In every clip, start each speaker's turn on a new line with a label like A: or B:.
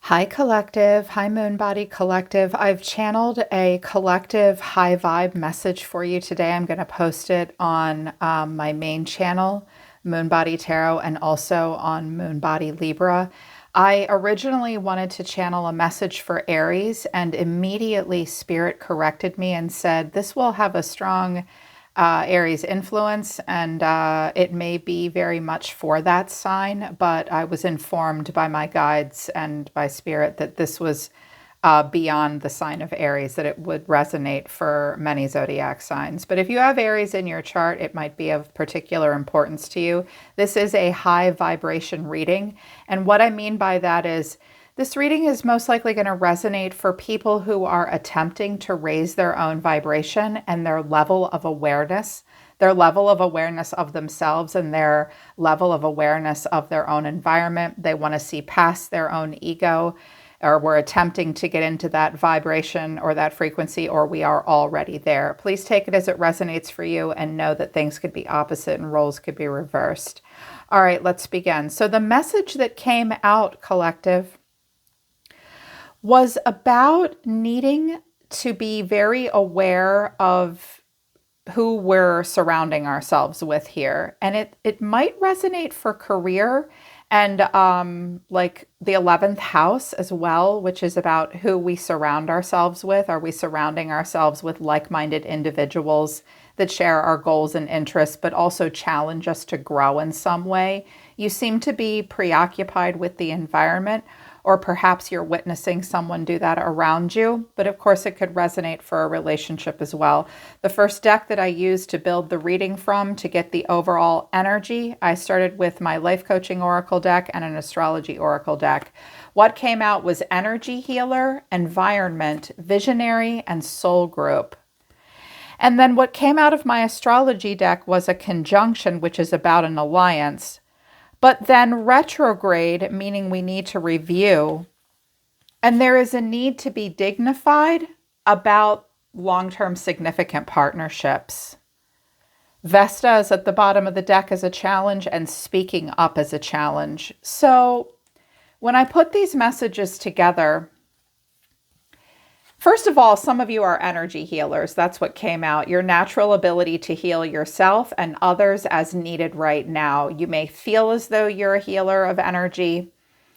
A: Hi, Collective. Hi, Moon Body Collective. I've channeled a collective high vibe message for you today. I'm going to post it on my main channel, Moon Body Tarot, and also on Moon Body Libra. I originally wanted to channel a message for Aries, and immediately Spirit corrected me and said, this will have a strong Aries influence, and it may be very much for that sign, but I was informed by my guides and by Spirit that this was beyond the sign of Aries, that it would resonate for many zodiac signs. But if you have Aries in your chart, it might be of particular importance to you. This is a high vibration reading, and what I mean by that is this reading is most likely going to resonate for people who are attempting to raise their own vibration and their level of awareness of themselves and their level of awareness of their own environment. They want to see past their own ego, or we're attempting to get into that vibration or that frequency, or we are already there. Please take it as it resonates for you and know that things could be opposite and roles could be reversed. All right, let's begin. So the message that came out, Collective, was about needing to be very aware of who we're surrounding ourselves with here. And it might resonate for career and like the 11th house as well, which is about who we surround ourselves with. Are we surrounding ourselves with like-minded individuals that share our goals and interests, but also challenge us to grow in some way? You seem to be preoccupied with the environment, or perhaps you're witnessing someone do that around you. But of course, it could resonate for a relationship as well. The first deck that I used to build the reading from to get the overall energy, I started with my life coaching oracle deck and an astrology oracle deck. What came out was energy healer, environment, visionary, and soul group. And then what came out of my astrology deck was a conjunction, which is about an alliance. But then retrograde, meaning we need to review. And there is a need to be dignified about long-term significant partnerships. Vesta is at the bottom of the deck as a challenge, and speaking up as a challenge. So when I put these messages together, first of all, some of you are energy healers. That's what came out. Your natural ability to heal yourself and others as needed right now. You may feel as though you're a healer of energy,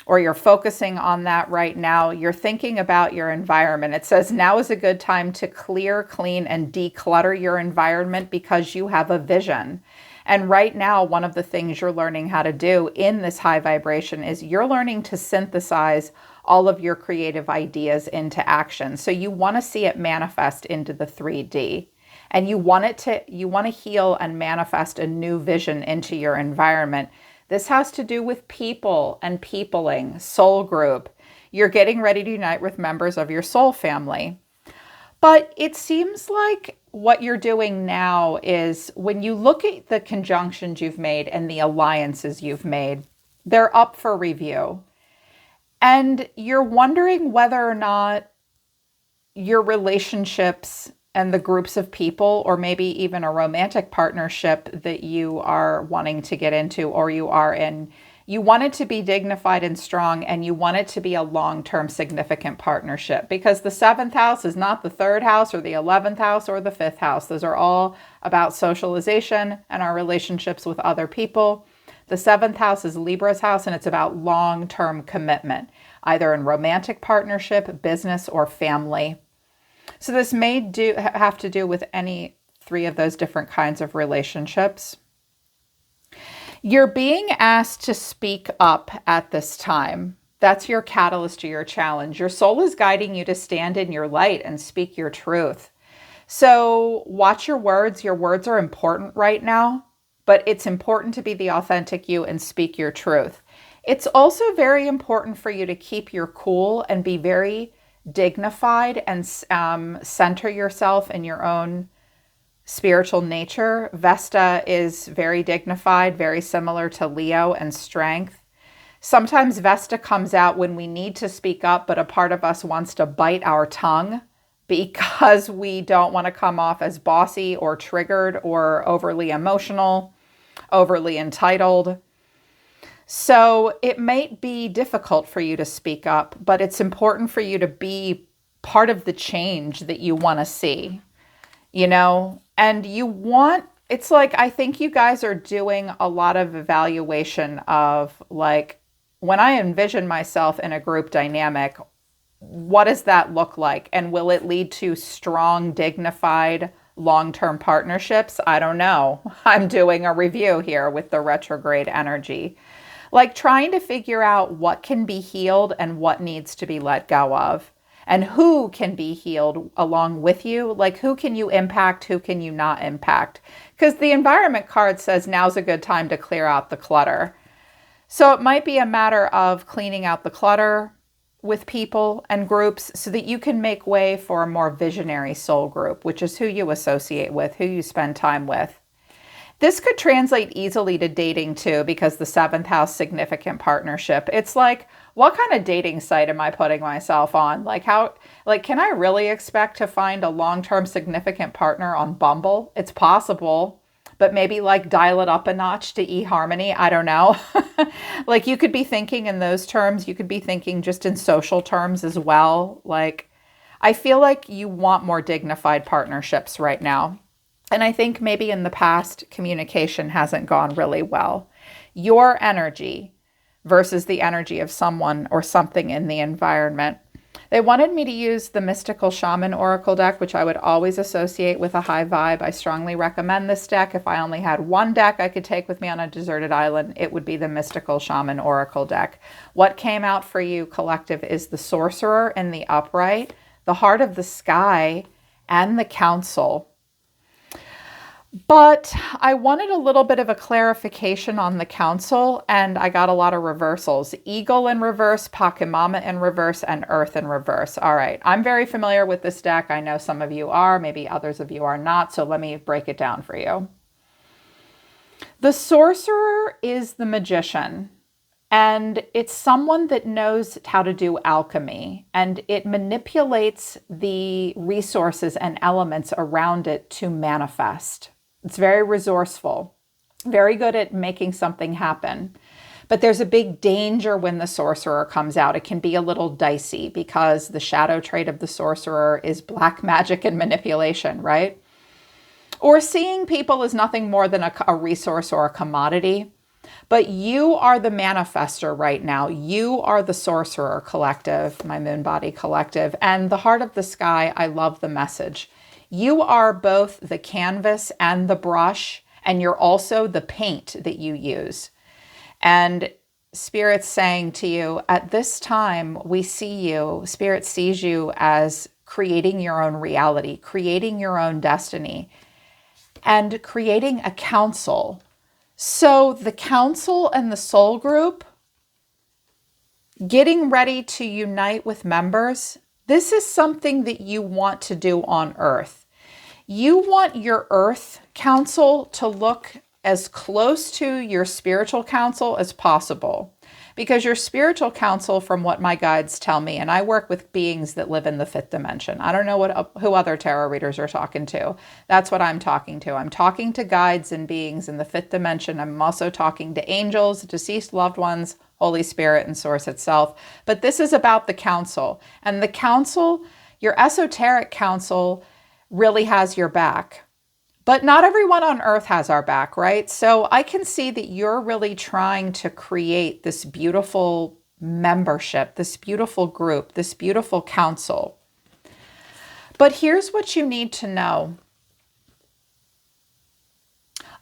A: or you're focusing on that right now. You're thinking about your environment. It says now is a good time to clear, clean, and declutter your environment because you have a vision. And right now, one of the things you're learning how to do in this high vibration is you're learning to synthesize all of your creative ideas into action. So you want to see it manifest into the 3D. And you want to heal and manifest a new vision into your environment. This has to do with people and peopling, soul group. You're getting ready to unite with members of your soul family. But it seems like what you're doing now is, when you look at the conjunctions you've made and the alliances you've made, they're up for review. And you're wondering whether or not your relationships and the groups of people, or maybe even a romantic partnership that you are wanting to get into or you are in, you want it to be dignified and strong, and you want it to be a long-term significant partnership, because the 7th house is not the 3rd house or the 11th house or the 5th house. Those are all about socialization and our relationships with other people. The 7th house is Libra's house, and it's about long-term commitment, either in romantic partnership, business, or family. So this may have to do with any 3 of those different kinds of relationships. You're being asked to speak up at this time. That's your catalyst to your challenge. Your soul is guiding you to stand in your light and speak your truth. So watch your words. Your words are important right now, but it's important to be the authentic you and speak your truth. It's also very important for you to keep your cool and be very dignified and center yourself in your own spiritual nature. Vesta is very dignified, very similar to Leo and strength. Sometimes Vesta comes out when we need to speak up, but a part of us wants to bite our tongue because we don't want to come off as bossy or triggered or overly emotional, overly entitled. So it might be difficult for you to speak up, but it's important for you to be part of the change that you want to see, and it's like, I think you guys are doing a lot of evaluation of like, when I envision myself in a group dynamic, what does that look like? And will it lead to strong, dignified, long-term partnerships? I don't know. I'm doing a review here with the retrograde energy. Like trying to figure out what can be healed and what needs to be let go of. And who can be healed along with you? Like who can you impact? Who can you not impact? Because the environment card says now's a good time to clear out the clutter. So it might be a matter of cleaning out the clutter with people and groups so that you can make way for a more visionary soul group, which is who you associate with, who you spend time with. This could translate easily to dating too, because the 7th house, significant partnership. It's like, what kind of dating site am I putting myself on? Can I really expect to find a long-term significant partner on Bumble? It's possible, but maybe like dial it up a notch to eHarmony. I don't know. Like you could be thinking in those terms. You could be thinking just in social terms as well. Like, I feel like you want more dignified partnerships right now. And I think maybe in the past, communication hasn't gone really well. Your energy versus the energy of someone or something in the environment. They wanted me to use the Mystical Shaman Oracle deck, which I would always associate with a high vibe. I strongly recommend this deck. If I only had one deck I could take with me on a deserted island, it would be the Mystical Shaman Oracle deck. What came out for you, collective, is the Sorcerer in the upright, the Heart of the Sky, and the Council. But I wanted a little bit of a clarification on the Council, and I got a lot of reversals. Eagle in reverse, Pachamama in reverse, and Earth in reverse. All right, I'm very familiar with this deck. I know some of you are, maybe others of you are not, so let me break it down for you. The Sorcerer is the magician, and it's someone that knows how to do alchemy, and it manipulates the resources and elements around it to manifest. It's very resourceful, very good at making something happen. But there's a big danger when the Sorcerer comes out. It can be a little dicey because the shadow trait of the Sorcerer is black magic and manipulation, right? Or seeing people as nothing more than a resource or a commodity. But you are the manifester right now. You are the Sorcerer, collective, my moon body collective. And the Heart of the Sky, I love the message. You are both the canvas and the brush, and you're also the paint that you use. And Spirit's saying to you, at this time, we see you, Spirit sees you as creating your own reality, creating your own destiny, and creating a council. So the Council and the soul group, getting ready to unite with members, this is something that you want to do on Earth. You want your Earth Council to look as close to your spiritual council as possible. Because your spiritual council, from what my guides tell me, and I work with beings that live in the 5th dimension. I don't know who other tarot readers are talking to. That's what I'm talking to. I'm talking to guides and beings in the 5th dimension. I'm also talking to angels, deceased loved ones, Holy Spirit, and Source itself. But this is about the council. And the council, your esoteric council, really has your back. But not everyone on Earth has our back, right? So I can see that you're really trying to create this beautiful membership, this beautiful group, this beautiful council. But here's what you need to know.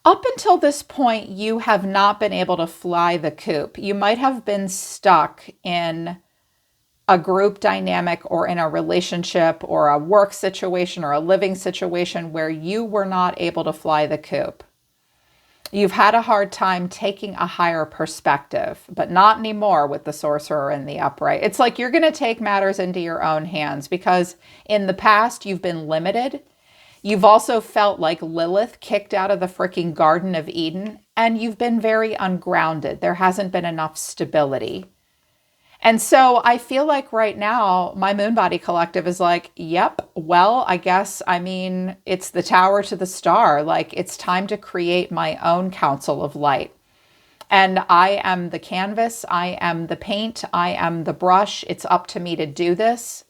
A: Up until this point, you have not been able to fly the coop. You might have been stuck in a group dynamic or in a relationship or a work situation or a living situation where you were not able to fly the coop. You've had a hard time taking a higher perspective, but not anymore with the Sorcerer and the upright. It's like you're going to take matters into your own hands because in the past you've been limited. You've also felt like Lilith kicked out of the freaking Garden of Eden, and you've been very ungrounded. There hasn't been enough stability. And so I feel like right now, my moon body collective is like, yep, well, I guess, it's the tower to the star. Like, it's time to create my own council of light. And I am the canvas, I am the paint, I am the brush. It's up to me to do this.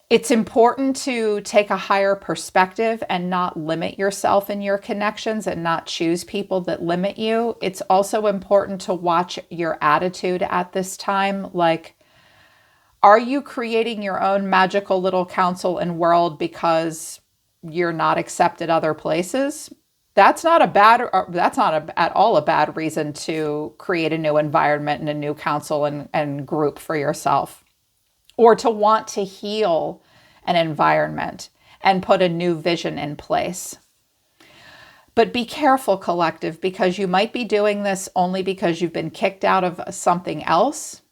A: It's important to take a higher perspective and not limit yourself in your connections and not choose people that limit you. It's also important to watch your attitude at this time. Like, are you creating your own magical little council and world because you're not accepted other places? That's not at all a bad reason to create a new environment and a new council and group for yourself, or to want to heal an environment and put a new vision in place. But be careful, collective, because you might be doing this only because you've been kicked out of something else.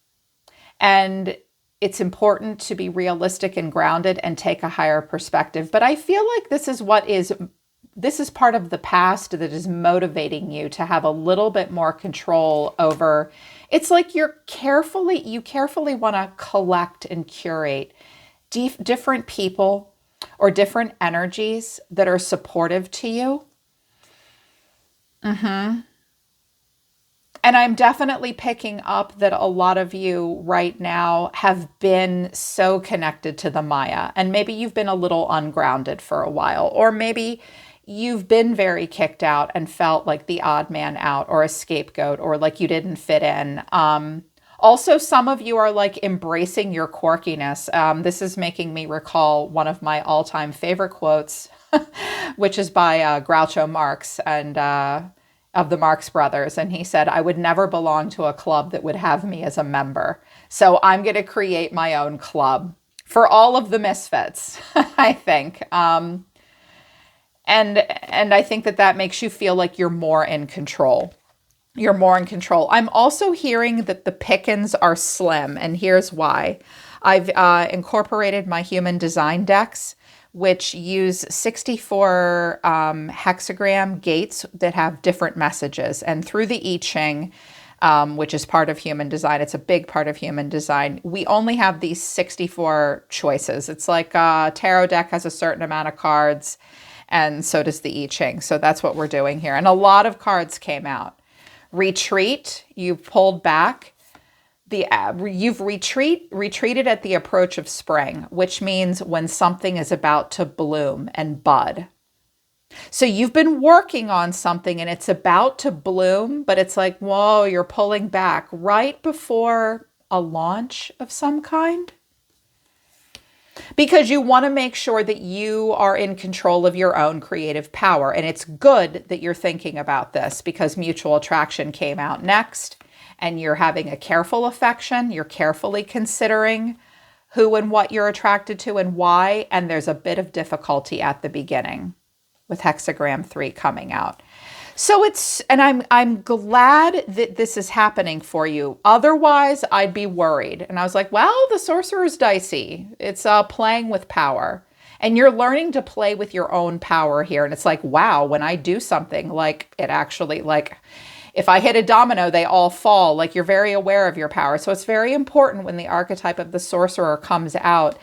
A: And it's important to be realistic and grounded and take a higher perspective. But I feel like this is part of the past that is motivating you to have a little bit more control over. It's like you carefully want to collect and curate different people or different energies that are supportive to you. And I'm definitely picking up that a lot of you right now have been so connected to the Maya, and maybe you've been a little ungrounded for a while, or maybe you've been very kicked out and felt like the odd man out or a scapegoat or like you didn't fit in. Also, some of you are like embracing your quirkiness. This is making me recall one of my all-time favorite quotes, which is by Groucho Marx and of the Marx Brothers. And he said, "I would never belong to a club that would have me as a member. So I'm going to create my own club for all of the misfits," I think. And I think that makes you feel like you're more in control. You're more in control. I'm also hearing that the pickings are slim, and here's why. I've incorporated my human design decks, which use 64 hexagram gates that have different messages. And through the I Ching, which is part of human design, it's a big part of human design, we only have these 64 choices. It's like a tarot deck has a certain amount of cards, and so does the I Ching. So that's what we're doing here. And a lot of cards came out. Retreat, you pulled back. You've retreated at the approach of spring, which means when something is about to bloom and bud. So you've been working on something and it's about to bloom, but it's like, whoa, you're pulling back right before a launch of some kind. Because you want to make sure that you are in control of your own creative power. And it's good that you're thinking about this because mutual attraction came out next. And you're having a careful affection. You're carefully considering who and what you're attracted to and why. And there's a bit of difficulty at the beginning with hexagram 3 coming out. So I'm glad that this is happening for you. Otherwise, I'd be worried. And I was like, well, the sorcerer's dicey. It's playing with power. And you're learning to play with your own power here. And it's like, wow, when I do something, like it actually, like if I hit a domino, they all fall. Like you're very aware of your power. So it's very important when the archetype of the sorcerer comes out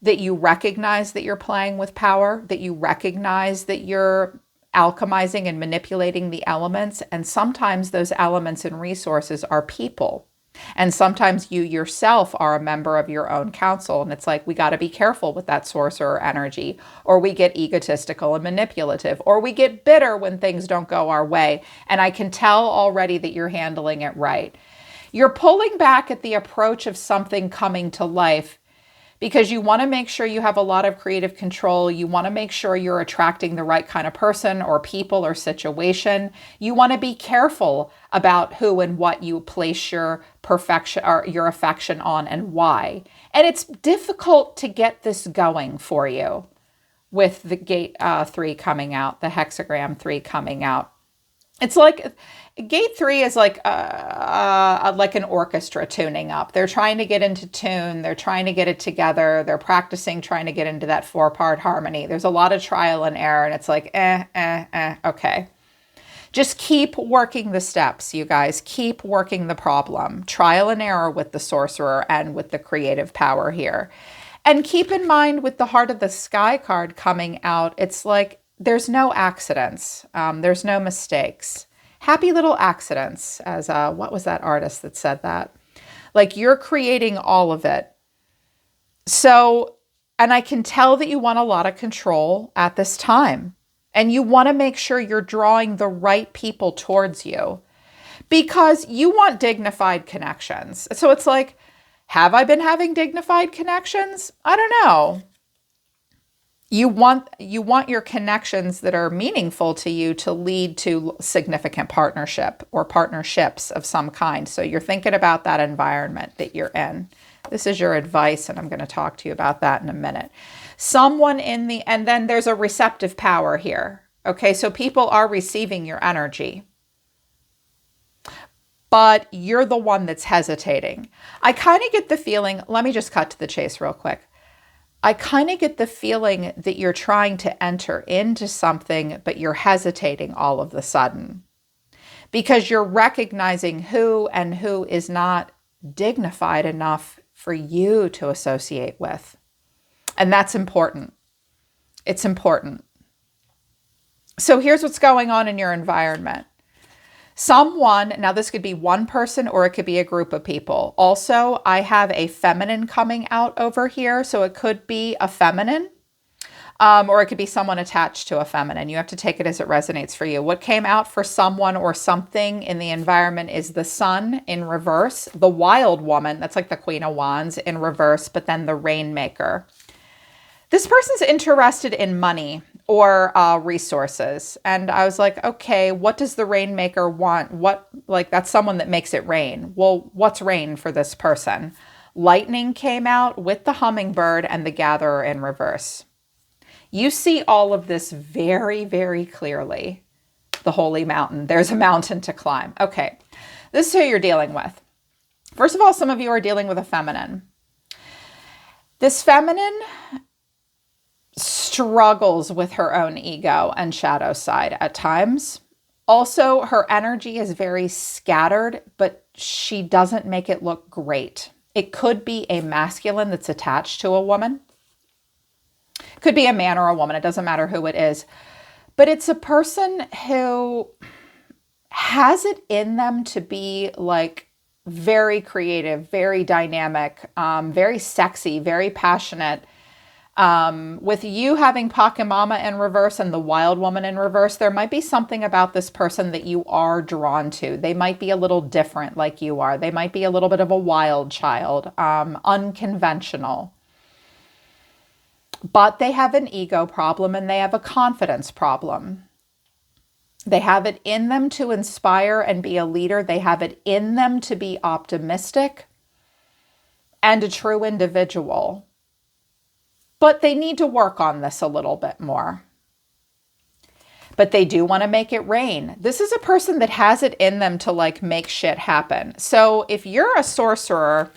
A: that you recognize that you're playing with power, that you recognize that you're alchemizing and manipulating the elements. And sometimes those elements and resources are people. And sometimes you yourself are a member of your own council. And it's like, we got to be careful with that sorcerer energy, or we get egotistical and manipulative, or we get bitter when things don't go our way. And I can tell already that you're handling it right. You're pulling back at the approach of something coming to life because you want to make sure you have a lot of creative control. You want to make sure you're attracting the right kind of person or people or situation. You want to be careful about who and what you place your perfection or your affection on and why. And it's difficult to get this going for you with the gate 3 coming out, the hexagram 3 coming out. It's like gate 3 is like an orchestra tuning up. They're trying to get into tune. They're trying to get it together. They're practicing trying to get into that 4-part harmony. There's a lot of trial and error, and it's like, okay. Just keep working the steps, you guys. Keep working the problem. Trial and error with the sorcerer and with the creative power here. And keep in mind with the Heart of the Sky card coming out, it's like there's no accidents. There's no mistakes. happy little accidents, as what was that artist that said that? Like, you're creating all of it. So, and I can tell that you want a lot of control at this time. And you want to make sure you're drawing the right people towards you because you want dignified connections. So it's like, have I been having dignified connections? I don't know. You want your connections that are meaningful to you to lead to significant partnership or partnerships of some kind. So you're thinking about that environment that you're in. This is your advice, and I'm going to talk to you about that in a minute. And then there's a receptive power here. Okay, so people are receiving your energy, but you're the one that's hesitating. I kind of get the feeling, let me just cut to the chase real quick. I kind of get the feeling that you're trying to enter into something, but you're hesitating all of a sudden because you're recognizing who and who is not dignified enough for you to associate with. And that's important. It's important. So here's what's going on in your environment. Now this could be one person or it could be a group of people. Also, I have a feminine coming out over here. So it could be a feminine or it could be someone attached to a feminine. You have to take it as it resonates for you. What came out for someone or something in the environment is the Sun in reverse, the Wild Woman, that's like the Queen of Wands in reverse, but then the Rainmaker. This person's interested in money or resources. And I was like, okay, what does the Rainmaker want? That's someone that makes it rain. Well, what's rain for this person? Lightning came out with the Hummingbird and the Gatherer in reverse. You see all of this very, very clearly. The Holy Mountain. There's a mountain to climb. Okay, this is who you're dealing with. First of all, some of you are dealing with a feminine. This feminine struggles with her own ego and shadow side at times. Also, her energy is very scattered, but she doesn't make it look great. It could be a masculine that's attached to a woman. Could be a man or a woman. It doesn't matter who it is. But it's a person who has it in them to be like very creative, very dynamic, very sexy, very passionate. With you having Pachamama in reverse and the Wild Woman in reverse, there might be something about this person that you are drawn to. They might be a little different like you are. They might be a little bit of a wild child, unconventional. But they have an ego problem and they have a confidence problem. They have it in them to inspire and be a leader. They have it in them to be optimistic and a true individual. But they need to work on this a little bit more. But they do want to make it rain. This is a person that has it in them to like make shit happen. So if you're a sorcerer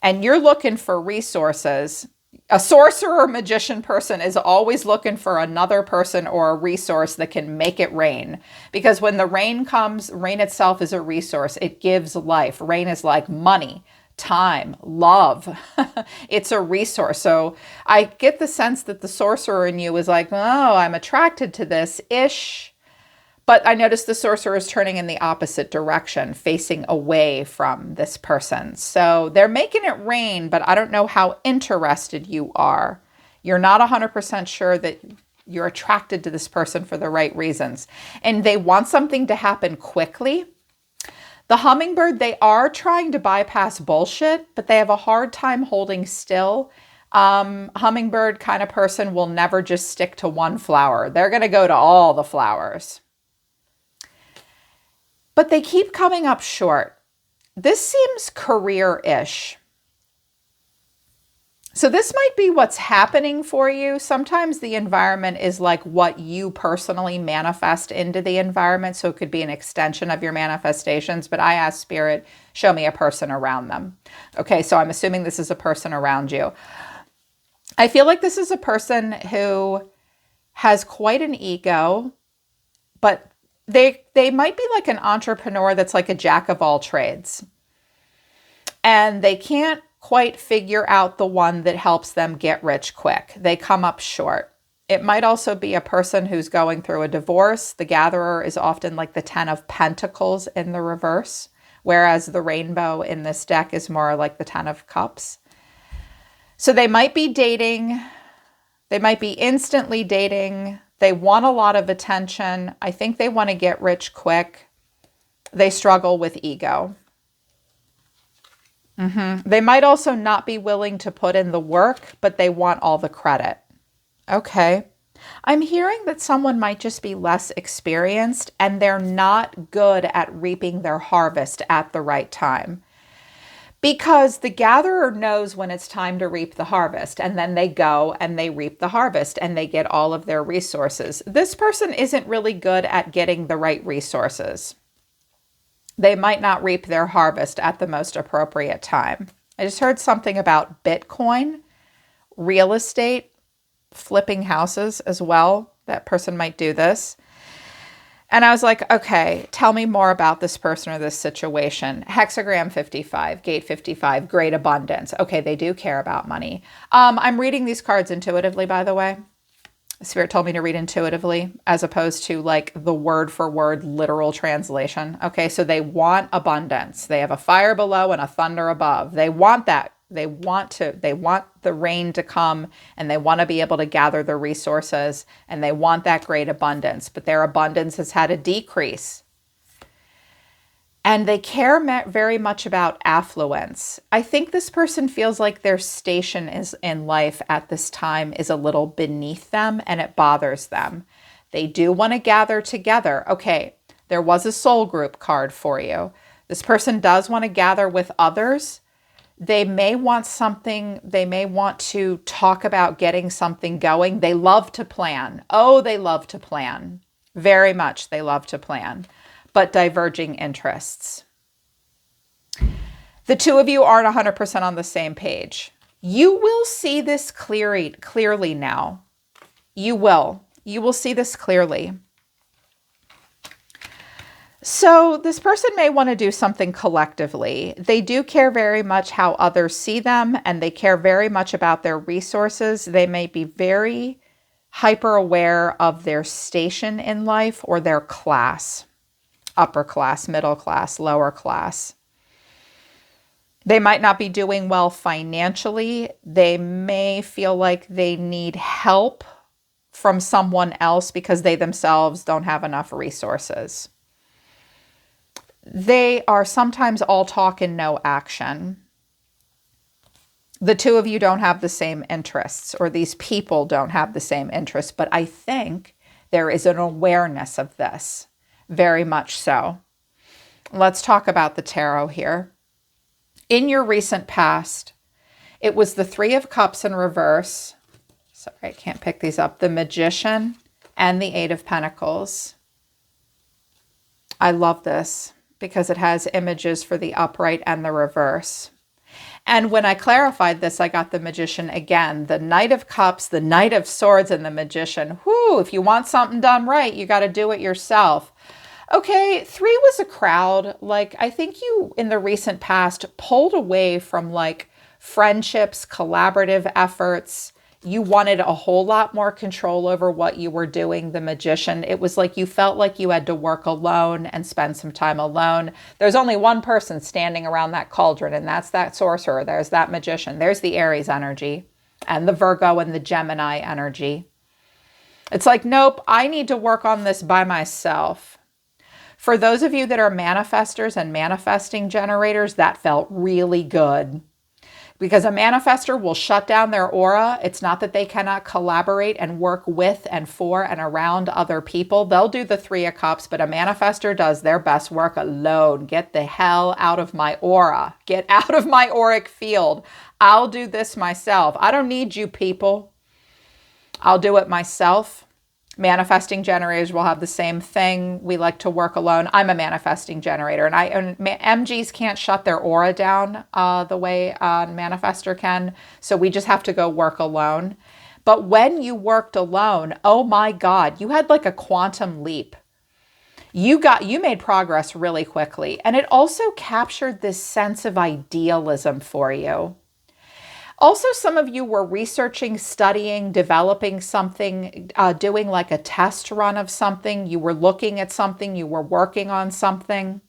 A: and you're looking for resources, a sorcerer or magician person is always looking for another person or a resource that can make it rain. Because when the rain comes, rain itself is a resource. It gives life. Rain is like money, time, love. It's a resource. So I get the sense that the sorcerer in you is like, oh, I'm attracted to this-ish. But I noticed the sorcerer is turning in the opposite direction, facing away from this person. So they're making it rain, but I don't know how interested you are. You're not 100% sure that you're attracted to this person for the right reasons. And they want something to happen quickly. The Hummingbird, they are trying to bypass bullshit, but they have a hard time holding still. Hummingbird kind of person will never just stick to one flower. They're going to go to all the flowers. But they keep coming up short. This seems career-ish. So this might be what's happening for you. Sometimes the environment is like what you personally manifest into the environment. So it could be an extension of your manifestations. But I asked Spirit, show me a person around them. Okay, so I'm assuming this is a person around you. I feel like this is a person who has quite an ego, but they might be like an entrepreneur that's like a jack of all trades. And they can't quite figure out the one that helps them get rich quick. They come up short. It might also be a person who's going through a divorce. The Gatherer is often like the 10 of Pentacles in the reverse, whereas the Rainbow in this deck is more like the 10 of Cups. So they might be dating. They might be instantly dating. They want a lot of attention. I think they want to get rich quick. They struggle with ego. They might also not be willing to put in the work, but they want all the credit. Okay. I'm hearing that someone might just be less experienced and they're not good at reaping their harvest at the right time. Because the Gatherer knows when it's time to reap the harvest, and then they go and they reap the harvest and they get all of their resources. This person isn't really good at getting the right resources. They might not reap their harvest at the most appropriate time. I just heard something about Bitcoin, real estate, flipping houses as well. That person might do this. And I was like, okay, tell me more about this person or this situation. Hexagram 55, gate 55, great abundance. Okay, they do care about money. I'm reading these cards intuitively, by the way. Spirit told me to read intuitively as opposed to like the word for word literal translation. Okay, so they want abundance. They have a fire below and a thunder above. They want that. They want the rain to come, and they want to be able to gather the resources, and they want that great abundance, but their abundance has had a decrease. And they care very much about affluence. I think this person feels like their station is in life at this time is a little beneath them, and it bothers them. They do want to gather together. Okay, there was a soul group card for you. This person does want to gather with others. They may want something, they may want to talk about getting something going. They love to plan. Oh, they love to plan. Very much they love to plan, but diverging interests. The two of you aren't 100% on the same page. You will see this clearly now. You will. You will see this clearly. So this person may want to do something collectively. They do care very much how others see them, and they care very much about their resources. They may be very hyper aware of their station in life or their class, upper class, middle class, lower class. They might not be doing well financially. They may feel like they need help from someone else because they themselves don't have enough resources. They are sometimes all talk and no action. The two of you don't have the same interests, or these people don't have the same interests, but I think there is an awareness of this, very much so. Let's talk about the tarot here. In your recent past, it was the Three of Cups in reverse. Sorry, I can't pick these up. The Magician and the Eight of Pentacles. I love this because it has images for the upright and the reverse. And when I clarified this, I got the Magician again. The Knight of Cups, the Knight of Swords, and the Magician. Whoo, if you want something done right, you got to do it yourself. Okay, 3 was a crowd. Like, I think you, in the recent past, pulled away from, like, friendships, collaborative efforts. You wanted a whole lot more control over what you were doing, the Magician. It was like you felt like you had to work alone and spend some time alone. There's only one person standing around that cauldron, and that's that Sorcerer. There's that Magician. There's the Aries energy and the Virgo and the Gemini energy. It's like, nope, I need to work on this by myself. For those of you that are manifestors and manifesting generators, that felt really good. Because a manifestor will shut down their aura. It's not that they cannot collaborate and work with and for and around other people. They'll do the Three of Cups, but a manifestor does their best work alone. Get the hell out of my aura. Get out of my auric field. I'll do this myself. I don't need you people. I'll do it myself. Manifesting generators will have the same thing. We like to work alone. I'm a manifesting generator, and MGs can't shut their aura down the way a manifestor can. So we just have to go work alone. But when you worked alone, oh my God, you had like a quantum leap. You made progress really quickly. And it also captured this sense of idealism for you. Also, some of you were researching, studying, developing something, doing like a test run of something. You were looking at something, you were working on something.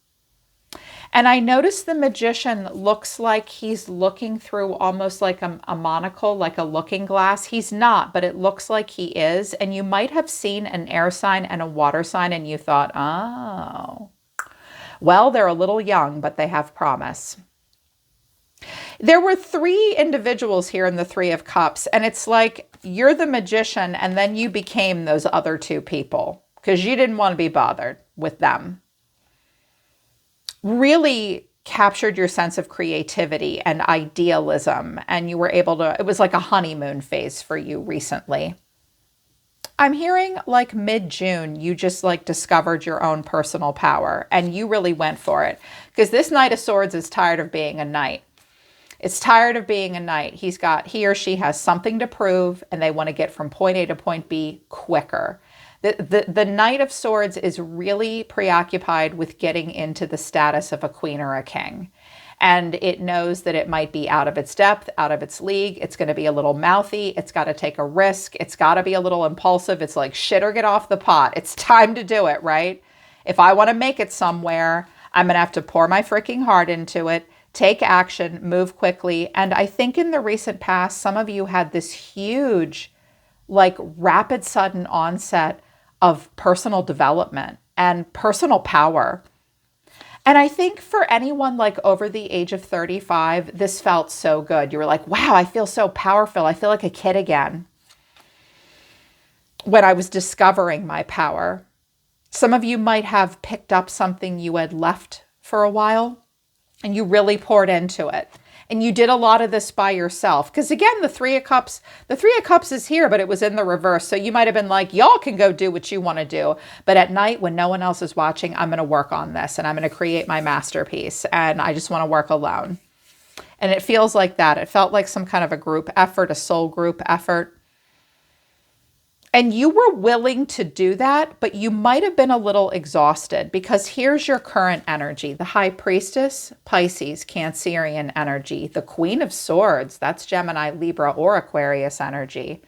A: And I noticed the magician looks like he's looking through almost like a monocle, like a looking glass. He's not, but it looks like he is. And you might have seen an air sign and a water sign and you thought, oh, well, they're a little young, but they have promise. There were three individuals here in the Three of Cups, and it's like you're the magician and then you became those other two people because you didn't want to be bothered with them. Really captured your sense of creativity and idealism, and you were able to, it was like a honeymoon phase for you recently. I'm hearing like mid-June, you just like discovered your own personal power and you really went for it because this Knight of Swords is tired of being a knight. It's tired of being a knight. He or she has something to prove and they want to get from point A to point B quicker. The Knight of Swords is really preoccupied with getting into the status of a queen or a king. And it knows that it might be out of its depth, out of its league. It's going to be a little mouthy. It's got to take a risk. It's got to be a little impulsive. It's like shit or get off the pot. It's time to do it, right? If I want to make it somewhere, I'm going to have to pour my freaking heart into it, take action, move quickly. And I think in the recent past, some of you had this huge, like rapid, sudden onset of personal development and personal power. And I think for anyone like over the age of 35, this felt so good. You were like, wow, I feel so powerful. I feel like a kid again when I was discovering my power. Some of you might have picked up something you had left for a while and you really poured into it. And you did a lot of this by yourself. Because again, the Three of Cups is here, but it was in the reverse. So you might have been like, y'all can go do what you want to do. But at night, when no one else is watching, I'm going to work on this and I'm going to create my masterpiece. And I just want to work alone. And it feels like that. It felt like some kind of a group effort, a soul group effort. And you were willing to do that, but you might have been a little exhausted because here's your current energy. The High Priestess, Pisces, Cancerian energy. The Queen of Swords, that's Gemini, Libra, or Aquarius energy.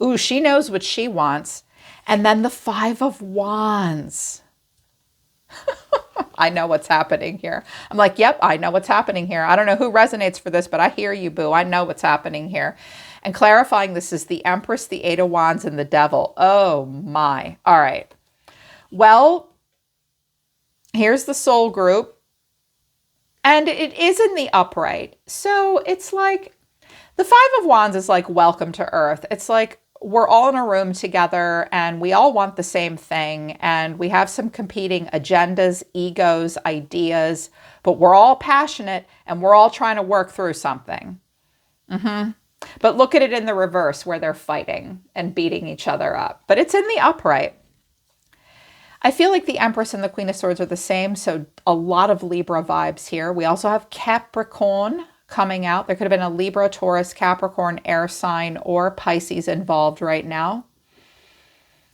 A: Ooh, she knows what she wants. And then the Five of Wands. I know what's happening here. I'm like, yep, I know what's happening here. I don't know who resonates for this, but I hear you, boo. I know what's happening here. And clarifying, this is the Empress, the Eight of Wands, and the Devil. Oh my. All right. Well, here's the soul group. And it is in the upright. So it's like, the Five of Wands is like, welcome to Earth. It's like, we're all in a room together and we all want the same thing. And we have some competing agendas, egos, ideas, but we're all passionate and we're all trying to work through something. But look at it in the reverse where they're fighting and beating each other up. But it's in the upright. I feel like the Empress and the Queen of Swords are the same. So a lot of Libra vibes here. We also have Capricorn coming out. There could have been a Libra, Taurus, Capricorn, air sign, or Pisces involved right now.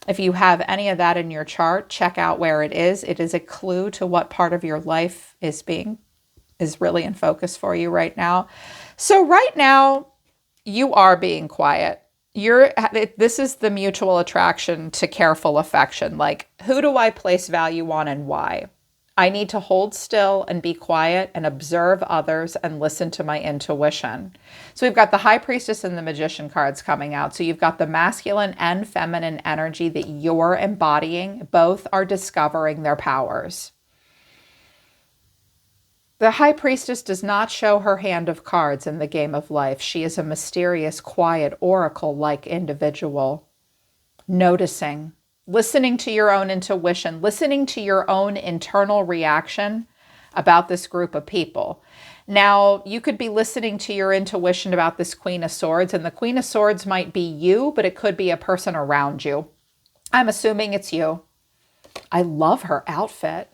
A: If you have any of that in your chart, check out where it is. It is a clue to what part of your life is really in focus for you right now. So right now, you are being quiet. This is the mutual attraction to careful affection. Like, who do I place value on and why? I need to hold still and be quiet and observe others and listen to my intuition. So we've got the High Priestess and the Magician cards coming out. So you've got the masculine and feminine energy that you're embodying. Both are discovering their powers. The High Priestess does not show her hand of cards in the game of life. She is a mysterious, quiet, oracle-like individual. Noticing, listening to your own intuition, listening to your own internal reaction about this group of people. Now, you could be listening to your intuition about this Queen of Swords, and the Queen of Swords might be you, but it could be a person around you. I'm assuming it's you. I love her outfit.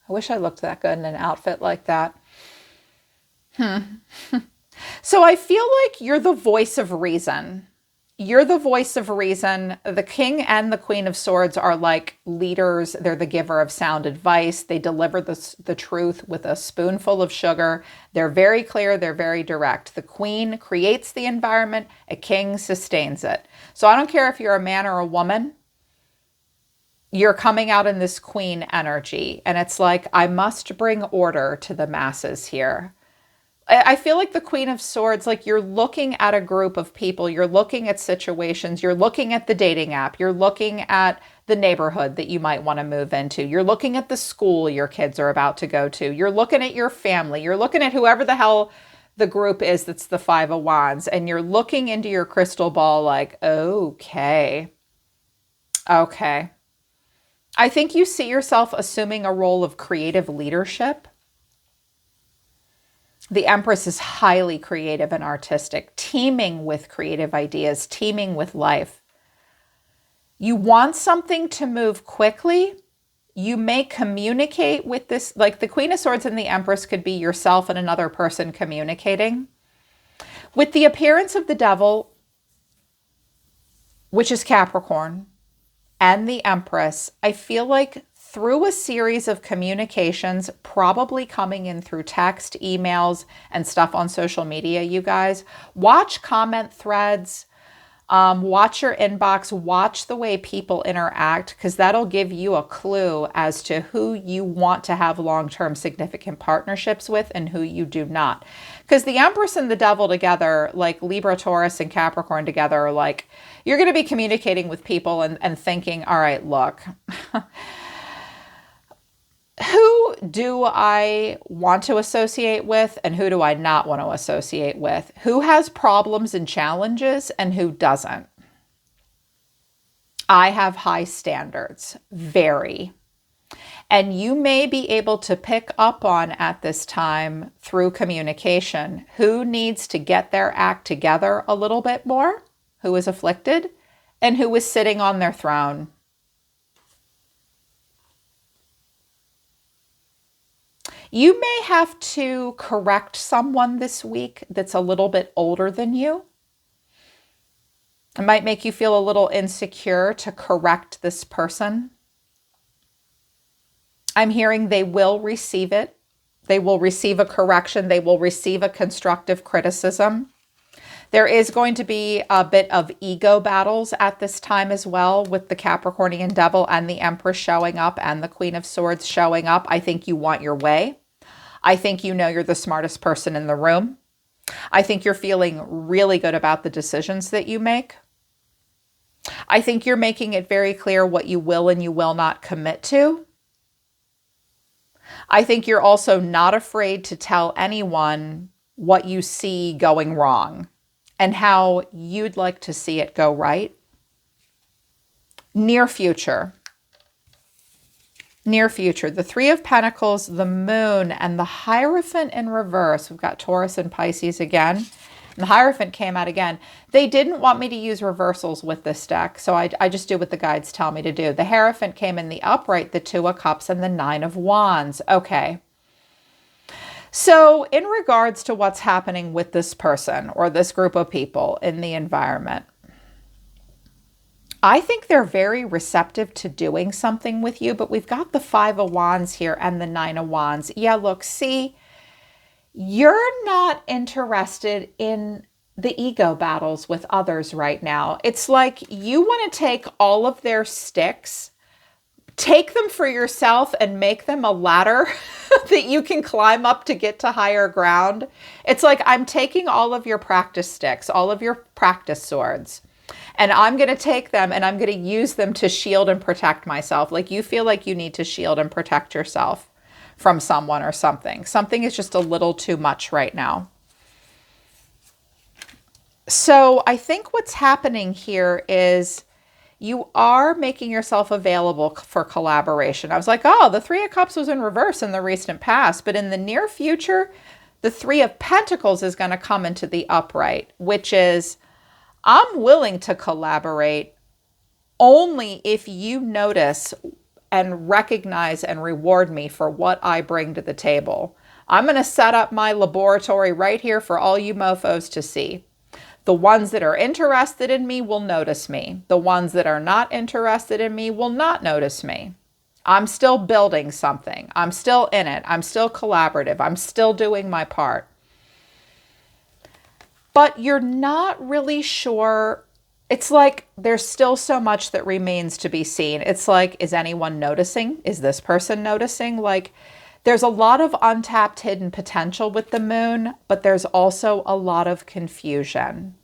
A: I wish I looked that good in an outfit like that. So I feel like you're the voice of reason. you're the voice of reason. The King and the Queen of Swords are like leaders. They're the giver of sound advice. They deliver the truth with a spoonful of sugar. They're very clear. They're very direct. The Queen creates the environment. A king sustains it. So I don't care if you're a man or a woman. You're coming out in this Queen energy. And it's like, I must bring order to the masses here. I feel like the Queen of Swords, like you're looking at a group of people, you're looking at situations, you're looking at the dating app, you're looking at the neighborhood that you might want to move into, you're looking at the school your kids are about to go to, you're looking at your family, you're looking at whoever the hell the group is that's the Five of Wands, and you're looking into your crystal ball like, okay. I think you see yourself assuming a role of creative leadership. The Empress is highly creative and artistic, teeming with creative ideas, teeming with life. You want something to move quickly. You may communicate with this, like the Queen of Swords and the Empress could be yourself and another person communicating. With the appearance of the Devil, which is Capricorn, and the Empress, I feel like through a series of communications, probably coming in through text, emails, and stuff on social media, you guys, watch comment threads, watch your inbox, watch the way people interact, because that'll give you a clue as to who you want to have long-term significant partnerships with and who you do not. Because the Empress and the Devil together, like Libra, Taurus, and Capricorn together, are like, you're going to be communicating with people and thinking, all right, look, who do I want to associate with and who do I not want to associate with? Who has problems and challenges and who doesn't? I have high standards, very. And you may be able to pick up on at this time through communication who needs to get their act together a little bit more, who is afflicted, and who is sitting on their throne. You may have to correct someone this week that's a little bit older than you. It might make you feel a little insecure to correct this person. I'm hearing they will receive it. They will receive a correction. They will receive a constructive criticism. There is going to be a bit of ego battles at this time as well, with the Capricornian Devil and the Empress showing up and the Queen of Swords showing up. I think you want your way. I think you know you're the smartest person in the room. I think you're feeling really good about the decisions that you make. I think you're making it very clear what you will and you will not commit to. I think you're also not afraid to tell anyone what you see going wrong and how you'd like to see it go right. Near future. Near future, the Three of Pentacles, the Moon, and the Hierophant in reverse. We've got Taurus and Pisces again. And the Hierophant came out again. They didn't want me to use reversals with this deck, so I just do what the guides tell me to do. The Hierophant came in the upright, the Two of Cups, and the Nine of Wands. Okay. So in regards to what's happening with this person or this group of people in the environment, I think they're very receptive to doing something with you, but we've got the Five of Wands here and the Nine of Wands. Yeah, look, see, you're not interested in the ego battles with others right now. It's like you want to take all of their sticks, take them for yourself and make them a ladder that you can climb up to get to higher ground. It's like I'm taking all of your practice sticks, all of your practice swords, and I'm going to take them and I'm going to use them to shield and protect myself. Like you feel like you need to shield and protect yourself from someone or something. Something is just a little too much right now. So I think what's happening here is you are making yourself available for collaboration. I was like, oh, the Three of Cups was in reverse in the recent past, but in the near future, the Three of Pentacles is going to come into the upright, which is, I'm willing to collaborate only if you notice and recognize and reward me for what I bring to the table. I'm going to set up my laboratory right here for all you mofos to see. The ones that are interested in me will notice me. The ones that are not interested in me will not notice me. I'm still building something. I'm still in it. I'm still collaborative. I'm still doing my part. But you're not really sure. It's like there's still so much that remains to be seen. It's like, is anyone noticing? Is this person noticing? Like, there's a lot of untapped hidden potential with the moon, but there's also a lot of confusion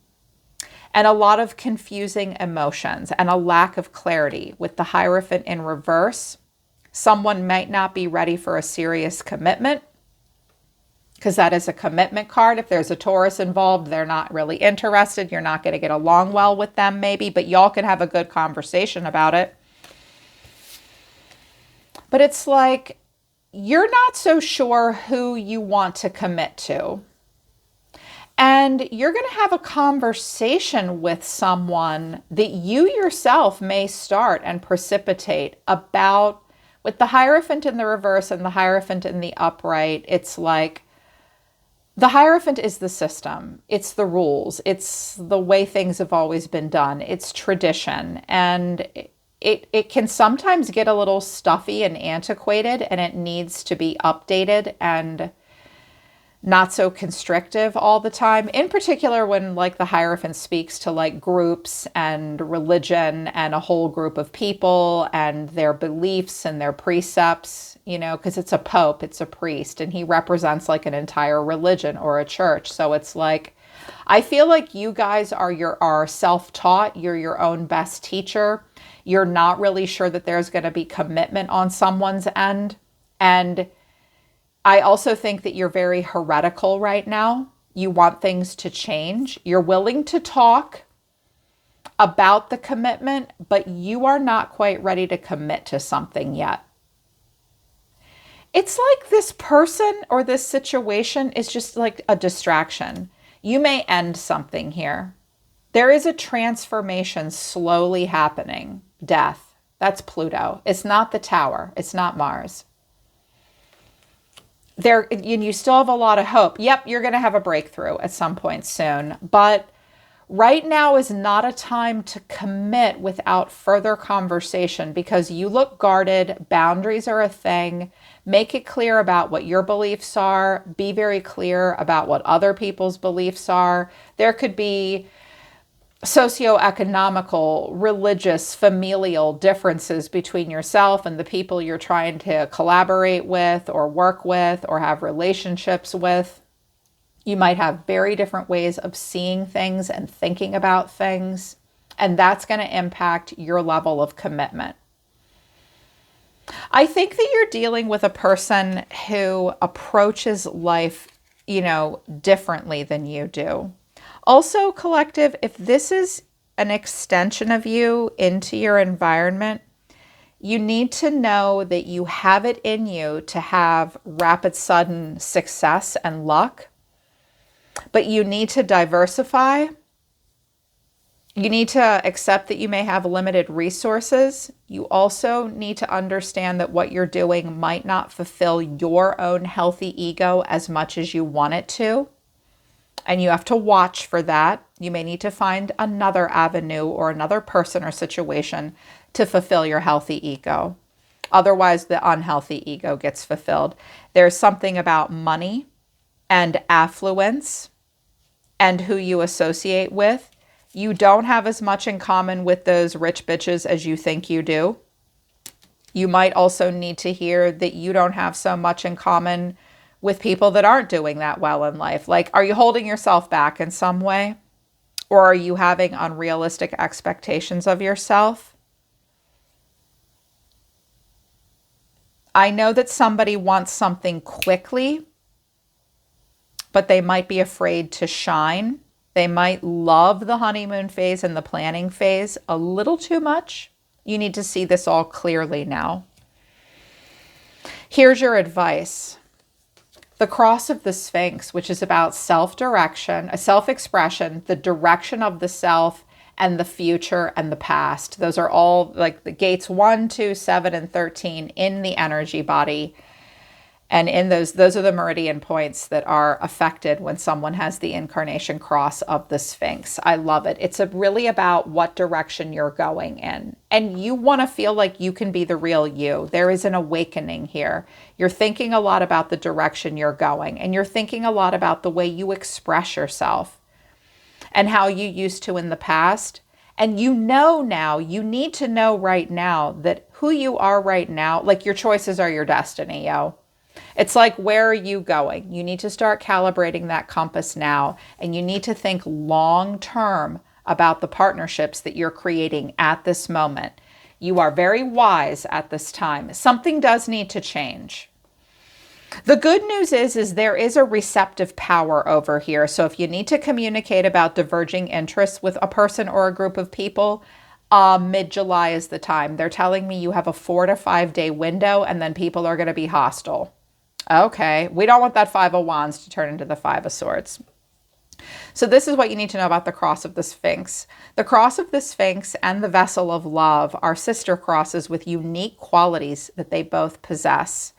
A: and a lot of confusing emotions and a lack of clarity. With the Hierophant in reverse, someone might not be ready for a serious commitment, because that is a commitment card. If there's a Taurus involved, they're not really interested. You're not going to get along well with them maybe, but y'all can have a good conversation about it. But it's like, you're not so sure who you want to commit to. And you're going to have a conversation with someone that you yourself may start and precipitate about. With the Hierophant in the reverse and the Hierophant in the upright, it's like, the Hierophant is the system. It's the rules. It's the way things have always been done. It's tradition. And it can sometimes get a little stuffy and antiquated, and it needs to be updated and not so constrictive all the time. In particular, when like the Hierophant speaks to like groups and religion and a whole group of people and their beliefs and their precepts, you know, because it's a pope, it's a priest, and he represents like an entire religion or a church. So it's like, I feel like you guys are self-taught. You're your own best teacher. You're not really sure that there's going to be commitment on someone's end. And I also think that you're very heretical right now. You want things to change. You're willing to talk about the commitment, but you are not quite ready to commit to something yet. It's like this person or this situation is just like a distraction. You may end something here. There is a transformation slowly happening. Death. That's Pluto. It's not the Tower. It's not Mars. You still have a lot of hope. Yep, you're going to have a breakthrough at some point soon. But right now is not a time to commit without further conversation, because you look guarded. Boundaries are a thing. Make it clear about what your beliefs are. Be very clear about what other people's beliefs are. There could be socioeconomical, religious, familial differences between yourself and the people you're trying to collaborate with or work with or have relationships with. You might have very different ways of seeing things and thinking about things, and that's going to impact your level of commitment. I think that you're dealing with a person who approaches life, differently than you do. Also, collective, if this is an extension of you into your environment, you need to know that you have it in you to have rapid, sudden success and luck, but you need to diversify. You need to accept that you may have limited resources. You also need to understand that what you're doing might not fulfill your own healthy ego as much as you want it to. And you have to watch for that. You may need to find another avenue or another person or situation to fulfill your healthy ego. Otherwise, the unhealthy ego gets fulfilled. There's something about money and affluence and who you associate with. You don't have as much in common with those rich bitches as you think you do. You might also need to hear that you don't have so much in common with people that aren't doing that well in life. Like, are you holding yourself back in some way? Or are you having unrealistic expectations of yourself? I know that somebody wants something quickly, but they might be afraid to shine. They might love the honeymoon phase and the planning phase a little too much. You need to see this all clearly now. Here's your advice. The cross of the Sphinx, which is about self-direction, self-expression, the direction of the self, and the future and the past. Those are all like the gates 1, 2, 7, and 13 in the energy body. And in those are the meridian points that are affected when someone has the incarnation cross of the Sphinx. I love it. It's really about what direction you're going in. And you want to feel like you can be the real you. There is an awakening here. You're thinking a lot about the direction you're going, and you're thinking a lot about the way you express yourself and how you used to in the past. And you know now, you need to know right now that who you are right now, like your choices are your destiny, yo. It's like, where are you going? You need to start calibrating that compass now, and you need to think long term about the partnerships that you're creating at this moment. You are very wise at this time. Something does need to change. The good news is there is a receptive power over here. So if you need to communicate about diverging interests with a person or a group of people, mid-July is the time. They're telling me you have a 4 to 5 day window, and then people are going to be hostile. Okay, we don't want that 5 of Wands to turn into the 5 of Swords. So this is what you need to know about the cross of the Sphinx. The cross of the Sphinx and the vessel of love are sister crosses with unique qualities that they both possess.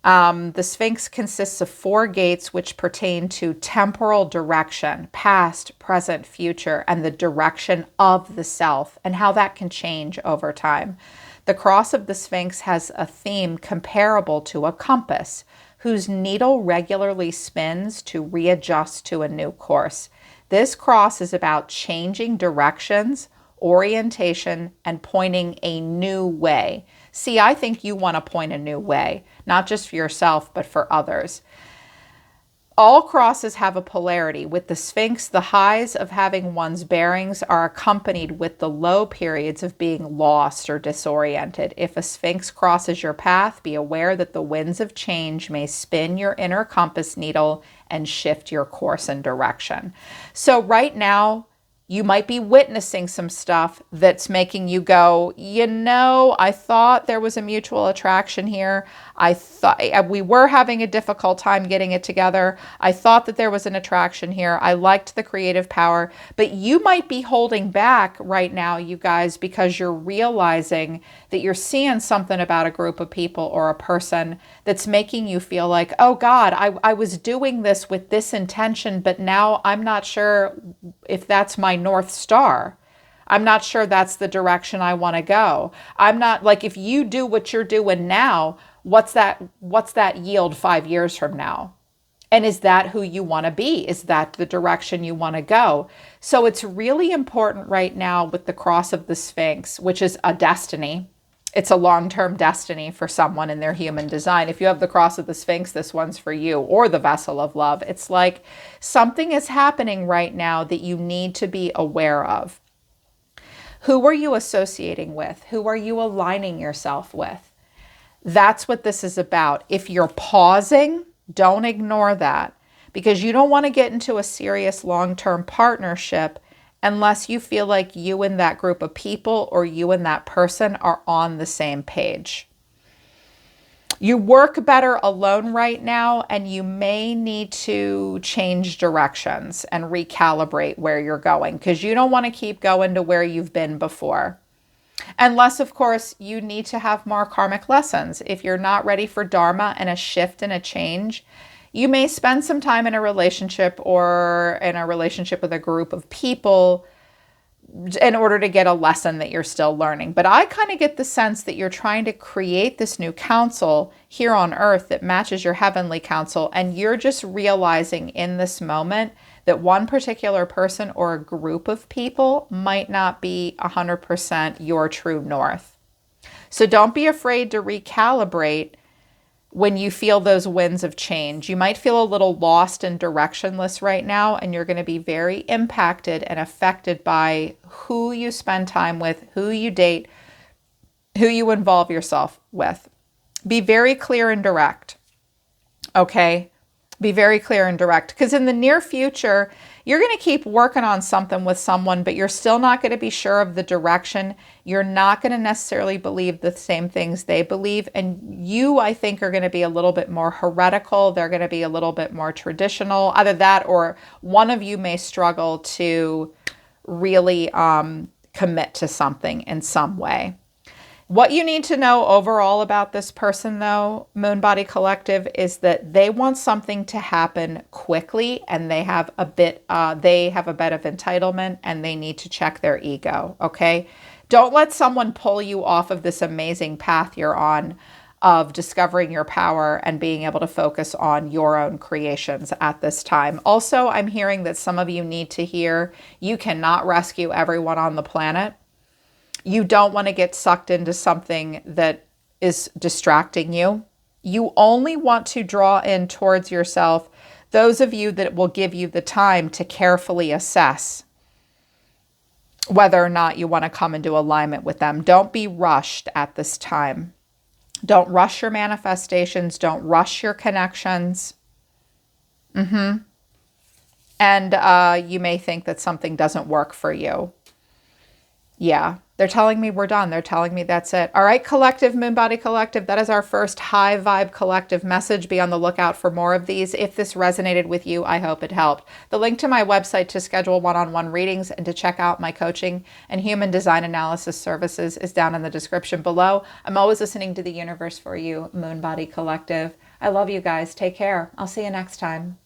A: The Sphinx consists of 4 gates which pertain to temporal direction, past, present, future, and the direction of the self and how that can change over time. The cross of the Sphinx has a theme comparable to a compass, whose needle regularly spins to readjust to a new course. This cross is about changing directions, orientation, and pointing a new way. See, I think you want to point a new way, not just for yourself, but for others. All crosses have a polarity. With the Sphinx, the highs of having one's bearings are accompanied with the low periods of being lost or disoriented. If a Sphinx crosses your path, be aware that the winds of change may spin your inner compass needle and shift your course and direction. So right now, you might be witnessing some stuff that's making you go, you know, I thought there was a mutual attraction here. I thought we were having a difficult time getting it together. I thought that there was an attraction here. I liked the creative power, but you might be holding back right now, you guys, because you're realizing that you're seeing something about a group of people or a person that's making you feel like, oh God, I was doing this with this intention, but now I'm not sure if that's my North Star. I'm not sure that's the direction I want to go. I'm not like, if you do what you're doing now, what's that yield 5 years from now? And is that who you want to be? Is that the direction you want to go? So it's really important right now with the cross of the Sphinx, which is a destiny. It's a long-term destiny for someone in their human design. If you have the cross of the Sphinx, this one's for you, or the vessel of love. It's like something is happening right now that you need to be aware of. Who are you associating with? Who are you aligning yourself with? That's what this is about. If you're pausing, don't ignore that, because you don't want to get into a serious long-term partnership unless you feel like you and that group of people or you and that person are on the same page. You work better alone right now, and you may need to change directions and recalibrate where you're going, because you don't want to keep going to where you've been before. Unless, of course, you need to have more karmic lessons. If you're not ready for Dharma and a shift and a change, you may spend some time in a relationship or in a relationship with a group of people in order to get a lesson that you're still learning. But I kind of get the sense that you're trying to create this new counsel here on earth that matches your heavenly counsel, and you're just realizing in this moment that one particular person or a group of people might not be 100% your true north. So don't be afraid to recalibrate when you feel those winds of change. You might feel a little lost and directionless right now, and you're going to be very impacted and affected by who you spend time with, who you date, who you involve yourself with. Be very clear and direct, okay? Be very clear and direct, because in the near future, you're going to keep working on something with someone, but you're still not going to be sure of the direction. You're not going to necessarily believe the same things they believe. And you, I think, are going to be a little bit more heretical. They're going to be a little bit more traditional. Either that, or one of you may struggle to really commit to something in some way. What you need to know overall about this person, though, Moon Body Collective, is that they want something to happen quickly, and they have a bit of entitlement, and they need to check their ego. Okay, don't let someone pull you off of this amazing path you're on of discovering your power and being able to focus on your own creations at this time. Also, I'm hearing that some of you need to hear you cannot rescue everyone on the planet. You don't want to get sucked into something that is distracting you. You only want to draw in towards yourself those of you that will give you the time to carefully assess whether or not you want to come into alignment with them. Don't be rushed at this time. Don't rush your manifestations. Don't rush your connections. And you may think that something doesn't work for you. Yeah, they're telling me we're done. They're telling me that's it. All right, collective, Moon Body Collective, that is our first high vibe collective message. Be on the lookout for more of these. If this resonated with you, I hope it helped. The link to my website to schedule one-on-one readings and to check out my coaching and human design analysis services is down in the description below. I'm always listening to the universe for you, Moon Body Collective. I love you guys. Take care. I'll see you next time.